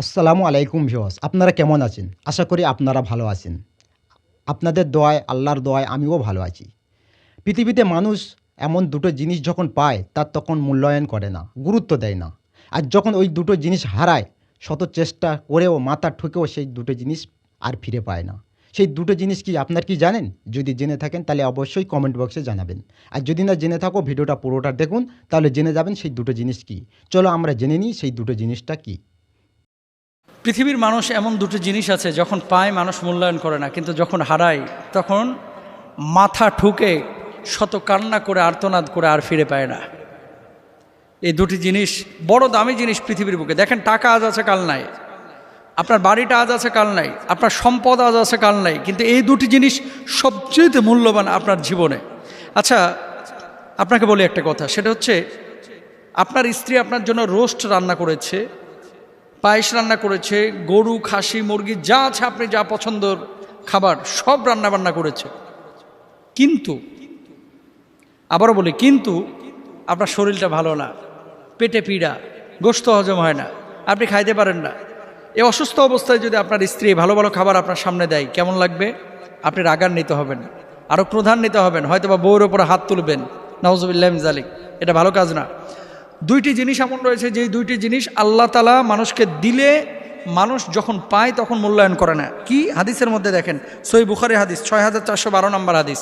আসসালামু আলাইকুম ভিউয়ার্স, আপনারা কেমন আছেন? আশা করি আপনারা ভালো আছেন। আপনাদের দোয়ায়, আল্লাহর দোয়ায় আমিও ভালো আছি। পৃথিবীতে মানুষ এমন দুটো জিনিস যখন পায় তার তখন মূল্যায়ন করে না, গুরুত্ব দেয় না। আর যখন ওই দুটো জিনিস হারায়, শত চেষ্টা করেও মাথা ঠুকেও সেই দুটো জিনিস আর ফিরে পায় না। সেই দুটো জিনিস কি আপনার কি জানেন? যদি জেনে থাকেন তাহলে অবশ্যই কমেন্ট বক্সে জানাবেন। আর যদি না জেনে থাকো ভিডিওটা পুরোটা দেখুন, তাহলে জেনে যাবেন সেই দুটো জিনিস কী। চলো আমরা জেনে নিই সেই দুটো জিনিসটা কী। পৃথিবীর মানুষ এমন দুটো জিনিস আছে যখন পায় মানুষ মূল্যায়ন করে না, কিন্তু যখন হারায় তখন মাথা ঠুকে শত কান্না করে আর্তনাদ করে আর ফিরে পায় না। এই দুটি জিনিস বড় দামি জিনিস পৃথিবীর বুকে। দেখেন, টাকা আজ আছে কাল নাই, আপনার বাড়িটা আজ আছে কাল নাই, আপনার সম্পদ আজ আছে কাল নাই, কিন্তু এই দুটি জিনিস সবচেয়ে মূল্যবান আপনার জীবনে। আচ্ছা, আপনাকে বলি একটা কথা, সেটা হচ্ছে আপনার স্ত্রী আপনার জন্য রোস্ট রান্না করেছে, পায়েস রান্না করেছে, গরু, খাসি, মুরগি যা আছে আপনি যা পছন্দের খাবার সব রান্না বান্না করেছে, কিন্তু আবারও বলি কিন্তু আপনার শরীরটা ভালো না, পেটে পীড়া, গোশত হজম হয় না, আপনি খাইতে পারেন না। এই অসুস্থ অবস্থায় যদি আপনার স্ত্রী ভালো ভালো খাবার আপনার সামনে দেয়, কেমন লাগবে? আপনি রাগান্বিত হবেন, আরও ক্রোধান্বিত হবেন, হয়তো বা বউয়ের ওপরে হাত তুলবেন। নাউজুবিল্লাহ মিন যালিক। এটা ভালো কাজ না। দুইটি জিনিস এমন রয়েছে যেই দুইটি জিনিস আল্লাহ তাআলা মানুষকে দিলে মানুষ যখন পায় তখন মূল্যায়ন করে না। কি হাদিসের মধ্যে দেখেন, সহিহ বুখারী হাদিস 6412 নম্বর হাদিস।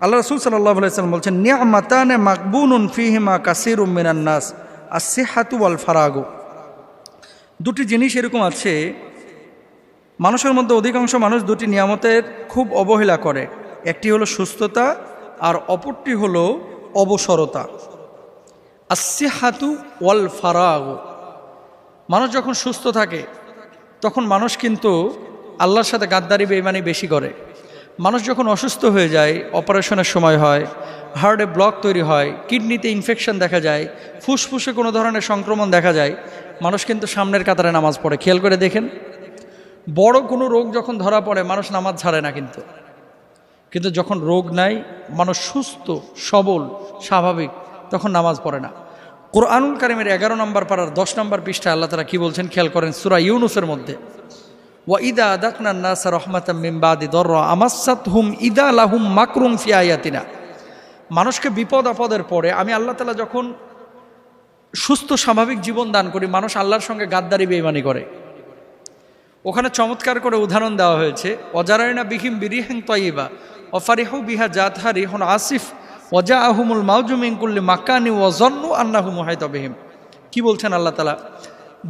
আল্লাহ রাসূল সাল্লাল্লাহু আলাইহি ওয়াসাল্লাম বলছেন, নি'মাতানে মাকবুনুন ফীহিমা কাসীরুম মিনান নাস, আস-সিহহাতু ওয়াল ফারাগু। দুটি জিনিস এরকম আছে, মানুষের মধ্যে অধিকাংশ মানুষ দুটি নিয়ামতের খুব অবহেলা করে। একটি হলো সুস্থতা আর অপরটি হলো অবসরতা। আস-সিহহাতু ওয়াল ফারাগু। মানুষ যখন সুস্থ থাকে তখন মানুষ কিন্তু আল্লাহর সাথে গাদ্দারি বেঈমানি বেশি করে। মানুষ যখন অসুস্থ হয়ে যায়, অপারেশনের সময় হয়, হার্টে ব্লক তৈরি হয়, কিডনিতে ইনফেকশন দেখা যায়, ফুসফুসে কোনো ধরনের সংক্রমণ দেখা যায়, মানুষ কিন্তু সামনের কাতারে নামাজ পড়ে। খেয়াল করে দেখেন, বড় কোনো রোগ যখন ধরা পড়ে মানুষ নামাজ ছাড়ে না, কিন্তু যখন রোগ নাই, মানুষ সুস্থ সবল স্বাভাবিক, তখন নামাজ পড়ে না। কোরআনুল কারীমের 11 নম্বর পারার 10 নম্বর পৃষ্ঠায় আল্লাহ তাআলা কি বলছেন খেয়াল করেন, সূরা ইউনূসের মধ্যে, ওয়াইদা আযাকনা নাসা রাহমাতাম মিন বাদি দাররা আমাসাতহুম ইদা লাহুম মাকরুম ফি আয়াতিনা। মানুষকে বিপদ আপদের পরে আমি আল্লাহ তাআলা যখন সুস্থ স্বাভাবিক জীবন দান করি, মানুষ আল্লাহর সঙ্গে গাদ্দারি বেঈমানি করে। ওখানে চমৎকার করে উদাহরণ দেওয়া হয়েছে, ওয়াজারাইনা বিহিম বিরিহিন তাইয়্যিবা ওয়াফারিহু বিহা জাতহা রিহুন আসিফ ওয়াজাআহুমুল মাউজু মিন কুল্লি মাকানি ওয়াযান্নু আন্নাহু মুহাইতা বিহিম। কি বলছেন আল্লাহ তাআলা?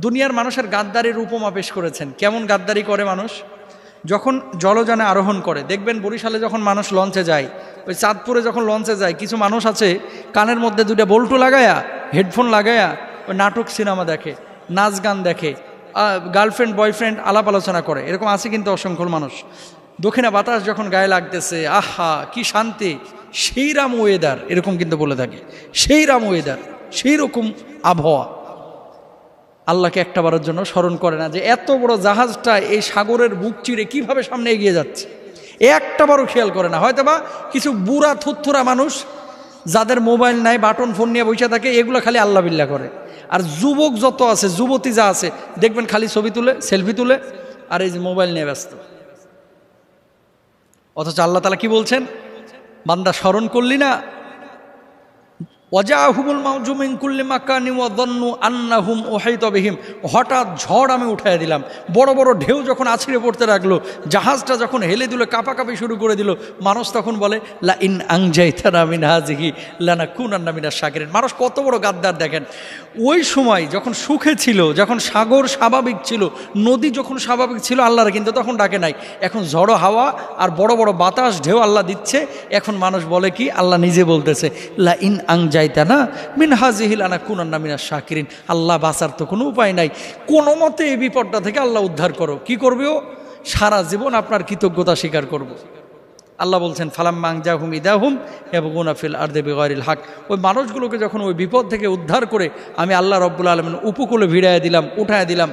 দুনিয়ার মানুষের গাদ্দারির উপমা পেশ করেছেন। কেমন গাদ্দারি করে মানুষ? যখন জলযানে আরোহণ করে, দেখবেন বরিশালে যখন মানুষ লঞ্চে যায়, ওই চাঁদপুরে যখন লঞ্চে যায়, কিছু মানুষ আছে কানের মধ্যে দুইটা বল্টু লাগায়া, হেডফোন লাগায়া ওই নাটক সিনেমা দেখে, নাচ গান দেখে, গার্লফ্রেন্ড বয়ফ্রেন্ড আলাপ আলোচনা করে। এরকম আছে কিন্তু অসংখ্য মানুষ। দক্ষিণা বাতাস যখন গায়ে লাগতেছে, আহা কি শান্তি, সেই রাম ওয়েদার, এরকম কিন্তু বলে থাকে, সেই রাম ওয়েদার, সেই রকম আবহাওয়া। আল্লাহকে একটাবারের জন্য স্মরণ করে না যে এত বড় জাহাজটা এই সাগরের বুক চিরে কিভাবে সামনে এগিয়ে যাচ্ছে, একটাবারও খেয়াল করে না। হয়তোবা কিছু বুড়া থুত্থুরা মানুষ যাদের মোবাইল নাই, বাটন ফোন নিয়ে বসে থাকে, এগুলো খালি আল্লাহ বিল্লাহ করে। আর যুবক যত আছে, যুবতী যা আছে, দেখবেন খালি ছবি তুলে, সেলফি তুলে, আর এই যে মোবাইল নিয়ে ব্যস্ত। অথচ আল্লাহ তাআলা কি বলছেন, বান্দা স্মরণ করলি না, ওয়াজাআহুমুল মাউজু মিন কুল্লি মাকানি ওয়াযান্নু আন্নাহুম উহাইতা বিহিম। হঠাৎ ঝড় আমি উঠায় দিলাম, বড় বড় ঢেউ যখন আছড়ে পড়তে লাগলো, জাহাজটা যখন হেলে দিল, কাঁপাকাঁপি শুরু করে দিল, মানুষ তখন বলে লা ইন আনজাইতানা মিন হাযিহি লানাকুনান্না মিনাশ শাকিরিন। মানুষ কত বড় গাদ্দার দেখেন। ওই সময় যখন সুখে ছিল, যখন সাগর স্বাভাবিক ছিল, নদী যখন স্বাভাবিক ছিল, আল্লাহর কিন্তু তখন ডাকে নাই। এখন ঝড়ো হাওয়া আর বড় বড় বাতাস ঢেউ আল্লাহ দিচ্ছে, এখন মানুষ বলে কি, আল্লাহ নিজে বলতেছে লা ইন আনজাইতানা মিন হাযিহি লানাকুনান্না মিনাশ শাকিরিন। আল্লাহ বাঁচার তো কোনো উপায় নাই, কোনো মতে এই বিপদটা থেকে আল্লাহ উদ্ধার করো। কি করবে ও? সারা জীবন আপনার কৃতজ্ঞতা স্বীকার করব। আল্লাহ বলছেন ফালাম্মা আনজাহুম ইদাহুম ইয়াবগুনা ফিল আরদি বিগাইরিল হক। ওই মানুষগুলোকে যখন ওই বিপদ থেকে উদ্ধার করে আমি আল্লাহ রাব্বুল আলামিন উপকূলে ভিড়াইয়া দিলাম, উঠায় দিলাম,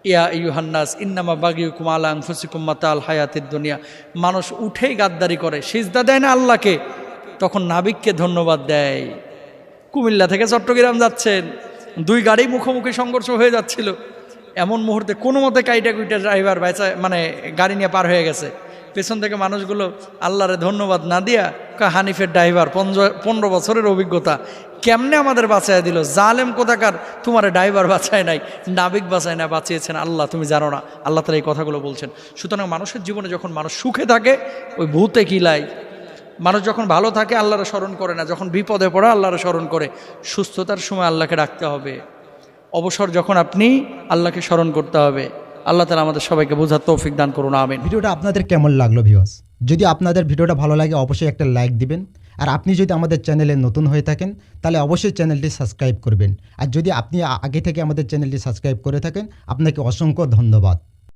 ইয়া আইয়ুহান নাস ইন্নামা বাগিয়ুকুম আলা আনফুসিকুম মাতাল হায়াতিদ দুনিয়া। মানুষ উঠেই গাদ্দারি করে, সিজদা দেয় না আল্লাহকে, তখন নাবিককে ধন্যবাদ দেয়। কুমিল্লা থেকে চট্টগ্রাম যাচ্ছেন, দুই গাড়ি মুখোমুখি সংঘর্ষ হয়ে যাচ্ছিল, এমন মুহূর্তে কোনো মতে কাইটা কুইটা ড্রাইভার বাইচা মানে গাড়ি নিয়ে পার হয়ে গেছে, পেছন থেকে মানুষগুলো আল্লাহরে ধন্যবাদ না দিয়া কয় হানিফের ড্রাইভার 15 বছরের অভিজ্ঞতা কেমনে আমাদের বাঁচায় দিল, জালেম কোথাকার, তোমারে ড্রাইভার বাঁচায় নাই, নাবিক বাঁচায় না, বাঁচিয়েছেন আল্লাহ, তুমি জানো না। আল্লাহ তালা এই কথাগুলো বলছেন। সুতরাং মানুষের জীবনে যখন মানুষ সুখে থাকে ওই ভূতে কিলাই, মানুষ যখন ভালো থাকে আল্লাহরে স্মরণ করে না, যখন বিপদে পড়ে আল্লাহরে স্মরণ করে। সুস্থতার সময় আল্লাহকে ডাকতে হবে, অবসর যখন আপনি আল্লাহকে স্মরণ করতে হবে। আল্লাহ তাআলা আমাদের সবাইকে বোঝার তৌফিক দান করুন, আমিন। ভিডিওটা আপনাদের কেমন লাগলো ভিউয়ার্স? যদি আপনাদের ভিডিওটা ভালো লাগে অবশ্যই একটা লাইক দিবেন। আর আপনি যদি আমাদের চ্যানেলে নতুন হয়ে থাকেন তাহলে অবশ্যই চ্যানেলটি সাবস্ক্রাইব করবেন। আর যদি আপনি আগে থেকে আমাদের চ্যানেলটি সাবস্ক্রাইব করে থাকেন আপনাকে অসংখ্য ধন্যবাদ।